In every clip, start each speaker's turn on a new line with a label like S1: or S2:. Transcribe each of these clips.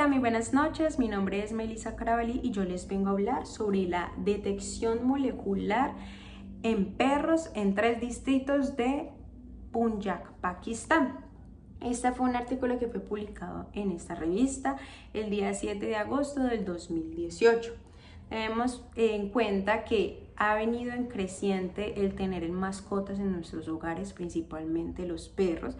S1: Hola, muy buenas noches. Mi nombre es Melissa Carabalí y yo les vengo a hablar sobre la detección molecular en perros en 3 distritos de Punjab, Pakistán. Este fue un artículo que fue publicado en esta revista el día 7 de agosto del 2018. Tenemos en cuenta que ha venido en creciente el tener mascotas en nuestros hogares, principalmente los perros,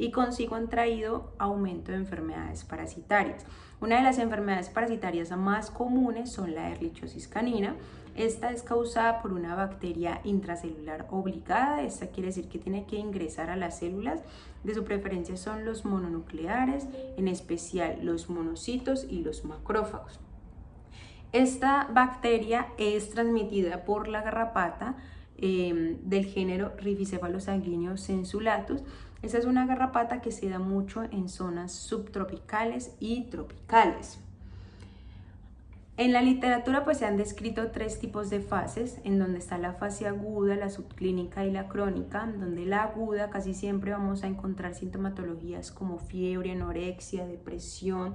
S1: y consigo han traído aumento de enfermedades parasitarias. Una de las enfermedades parasitarias más comunes son la Ehrlichiosis canina. Esta es causada por una bacteria intracelular obligada. Esta quiere decir que tiene que ingresar a las células. De su preferencia son los mononucleares, en especial los monocitos y los macrófagos. Esta bacteria es transmitida por la garrapata del género Rhipicephalus sensulatus. Esta es una garrapata que se da mucho en zonas subtropicales y tropicales. En la literatura pues se han descrito 3 tipos de fases, en donde está la fase aguda, la subclínica y la crónica, donde la aguda casi siempre vamos a encontrar sintomatologías como fiebre, anorexia, depresión,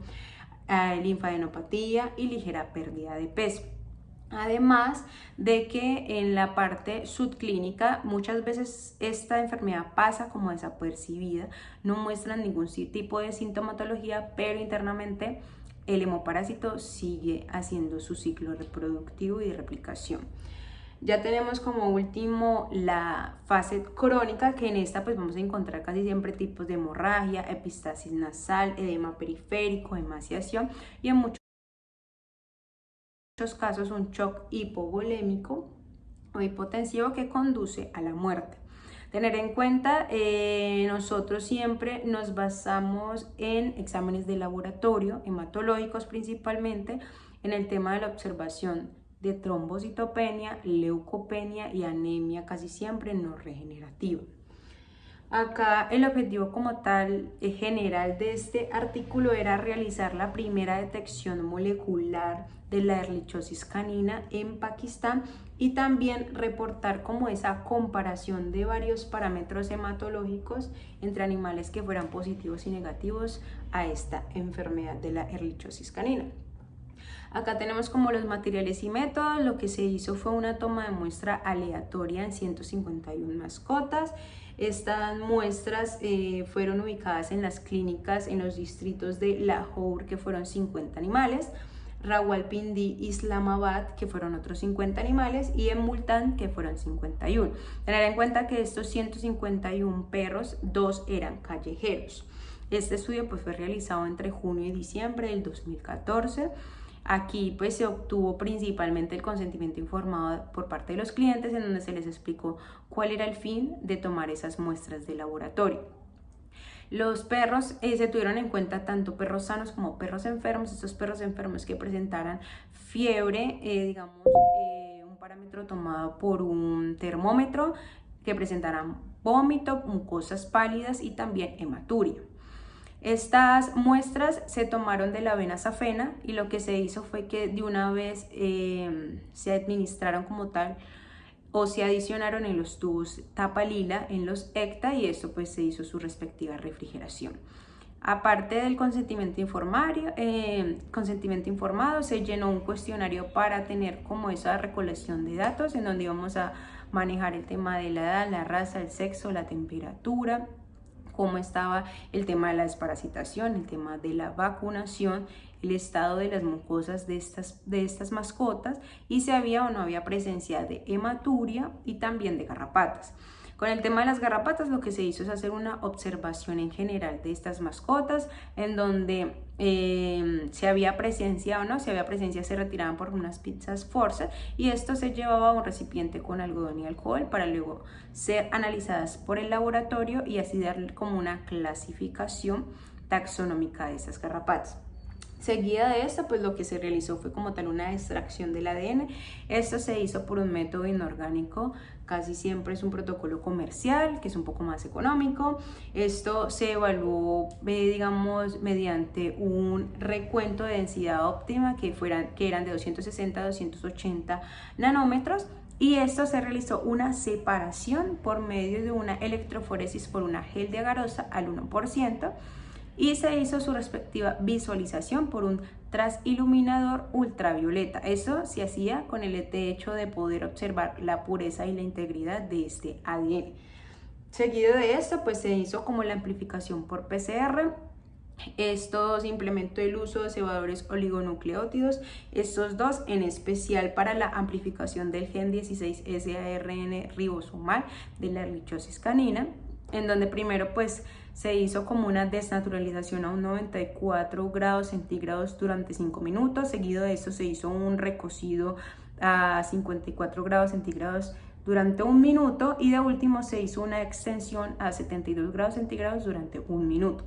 S1: linfadenopatía y ligera pérdida de peso. Además de que en la parte subclínica muchas veces esta enfermedad pasa como desapercibida, no muestran ningún tipo de sintomatología, pero internamente el hemoparásito sigue haciendo su ciclo reproductivo y de replicación. Ya tenemos como último la fase crónica, que en esta pues vamos a encontrar casi siempre tipos de hemorragia, epistasis nasal, edema periférico, emaciación y en muchos casos un shock hipovolémico o hipotensivo que conduce a la muerte. Tener en cuenta, nosotros siempre nos basamos en exámenes de laboratorio, hematológicos principalmente, en el tema de la observación de trombocitopenia, leucopenia y anemia, casi siempre no regenerativa. Acá el objetivo como tal general de este artículo era realizar la primera detección molecular de la Ehrlichiosis canina en Pakistán y también reportar como esa comparación de varios parámetros hematológicos entre animales que fueran positivos y negativos a esta enfermedad de la Ehrlichiosis canina. Acá tenemos como los materiales y métodos. Lo que se hizo fue una toma de muestra aleatoria en 151 mascotas. Estas muestras fueron ubicadas en las clínicas en los distritos de Lahore, que fueron 50 animales, Rawalpindi, Islamabad, que fueron otros 50 animales, y en Multan, que fueron 51. Tener en cuenta que estos 151 perros, 2 eran callejeros. Este estudio pues fue realizado entre junio y diciembre del 2014. Aquí pues se obtuvo principalmente el consentimiento informado por parte de los clientes, en donde se les explicó cuál era el fin de tomar esas muestras de laboratorio. Los perros se tuvieron en cuenta tanto perros sanos como perros enfermos. Estos perros enfermos que presentaran fiebre, un parámetro tomado por un termómetro, que presentaran vómito, mucosas pálidas y también hematuria. Estas muestras se tomaron de la vena safena y lo que se hizo fue que de una vez se administraron como tal o se adicionaron en los tubos tapa lila, en los ECTA, y esto pues se hizo su respectiva refrigeración. Aparte del consentimiento informado, se llenó un cuestionario para tener como esa recolección de datos, en donde íbamos a manejar el tema de la edad, la raza, el sexo, la temperatura, cómo estaba el tema de la desparasitación, el tema de la vacunación, el estado de las mucosas de estas mascotas y si había o no había presencia de hematuria y también de garrapatas. Con el tema de las garrapatas, lo que se hizo es hacer una observación en general de estas mascotas, en donde si había presencia o no, si había presencia se retiraban por unas pinzas forceps y esto se llevaba a un recipiente con algodón y alcohol para luego ser analizadas por el laboratorio y así darle como una clasificación taxonómica de estas garrapatas. Seguida de esto, pues lo que se realizó fue como tal una extracción del ADN. Esto se hizo por un método inorgánico, casi siempre es un protocolo comercial, que es un poco más económico. Esto se evaluó, mediante un recuento de densidad óptima que eran de 260 a 280 nanómetros. Y esto se realizó una separación por medio de una electroforesis por una gel de agarosa al 1%. y se hizo su respectiva visualización por un transiluminador ultravioleta. Eso se hacía con el hecho de poder observar la pureza y la integridad de este ADN. Seguido de esto, pues se hizo como la amplificación por PCR. Esto se implementó el uso de cebadores oligonucleótidos, estos dos en especial para la amplificación del gen 16S-ARN ribosomal de la erlichiosis canina, en donde primero pues se hizo como una desnaturalización a un 94 grados centígrados durante 5 minutos, seguido de esto se hizo un recocido a 54 grados centígrados durante 1 minuto y de último se hizo una extensión a 72 grados centígrados durante 1 minuto.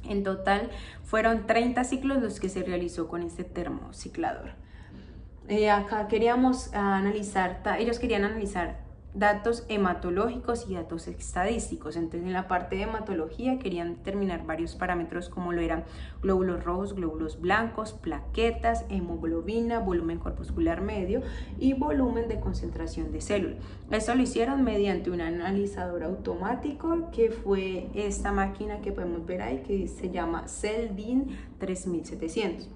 S1: En total fueron 30 ciclos los que se realizó con este termociclador. Acá queríamos analizar, ellos querían analizar datos hematológicos y datos estadísticos. Entonces en la parte de hematología querían determinar varios parámetros como lo eran glóbulos rojos, glóbulos blancos, plaquetas, hemoglobina, volumen corpuscular medio y volumen de concentración de células. Esto lo hicieron mediante un analizador automático que fue esta máquina que podemos ver ahí que se llama CellDyn 3700.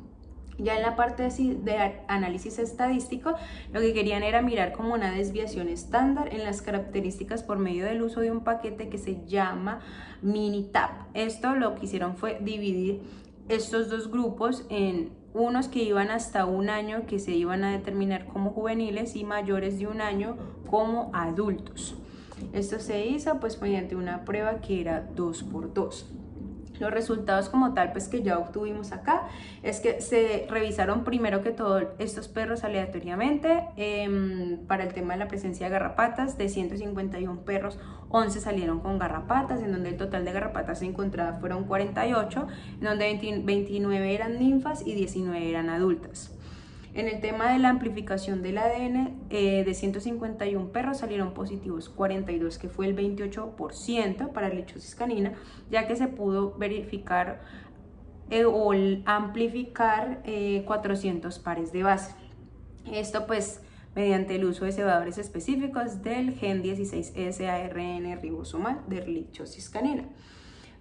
S1: Ya en la parte de análisis estadístico, lo que querían era mirar como una desviación estándar en las características por medio del uso de un paquete que se llama Minitab. Esto lo que hicieron fue dividir estos dos grupos en unos que iban hasta 1 año, que se iban a determinar como juveniles, y mayores de 1 año como adultos. Esto se hizo pues mediante una prueba que era 2×2. Los resultados como tal pues que ya obtuvimos acá es que se revisaron primero que todo estos perros aleatoriamente para el tema de la presencia de garrapatas. De 151 perros, 11 salieron con garrapatas, en donde el total de garrapatas encontradas fueron 48, en donde 29 eran ninfas y 19 eran adultas. En el tema de la amplificación del ADN, de 151 perros salieron positivos 42, que fue el 28% para erlichiosis canina, ya que se pudo verificar o amplificar 400 pares de base. Esto pues mediante el uso de cebadores específicos del gen 16S-ARN ribosomal de erlichiosis canina.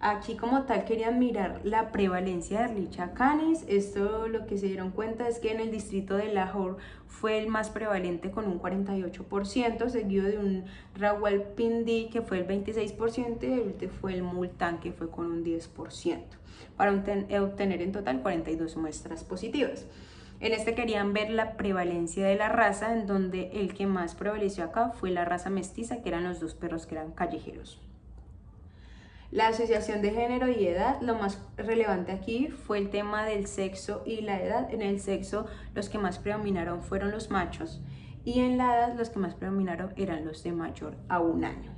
S1: Aquí como tal querían mirar la prevalencia de Ehrlichia canis. Esto lo que se dieron cuenta es que en el distrito de Lahore fue el más prevalente con un 48%, seguido de un Rawalpindi que fue el 26% y el último fue el Multan que fue con un 10%, para obtener en total 42 muestras positivas. En este querían ver la prevalencia de la raza, en donde el que más prevaleció acá fue la raza mestiza, que eran los 2 perros que eran callejeros. La asociación de género y edad, lo más relevante aquí fue el tema del sexo y la edad. En el sexo los que más predominaron fueron los machos y en la edad los que más predominaron eran los de mayor a 1 año.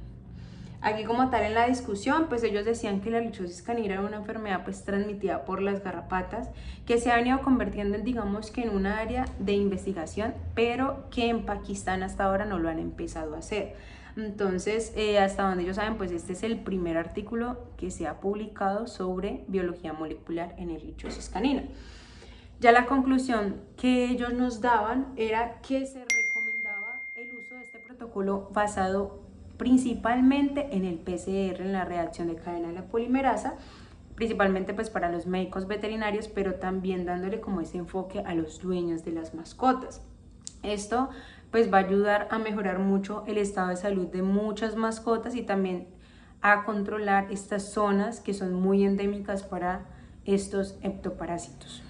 S1: Aquí como tal en la discusión, pues ellos decían que la erlichiosis canina era una enfermedad pues transmitida por las garrapatas, que se ha venido convirtiendo en, digamos que en una área de investigación, pero que en Pakistán hasta ahora no lo han empezado a hacer. Entonces, hasta donde ellos saben, pues este es el primer artículo que se ha publicado sobre biología molecular en erlichiosis canina. Ya la conclusión que ellos nos daban era que se recomendaba el uso de este protocolo basado principalmente en el PCR, en la reacción de cadena de la polimerasa, principalmente pues para los médicos veterinarios, pero también dándole como ese enfoque a los dueños de las mascotas. Esto pues va a ayudar a mejorar mucho el estado de salud de muchas mascotas y también a controlar estas zonas que son muy endémicas para estos ectoparásitos.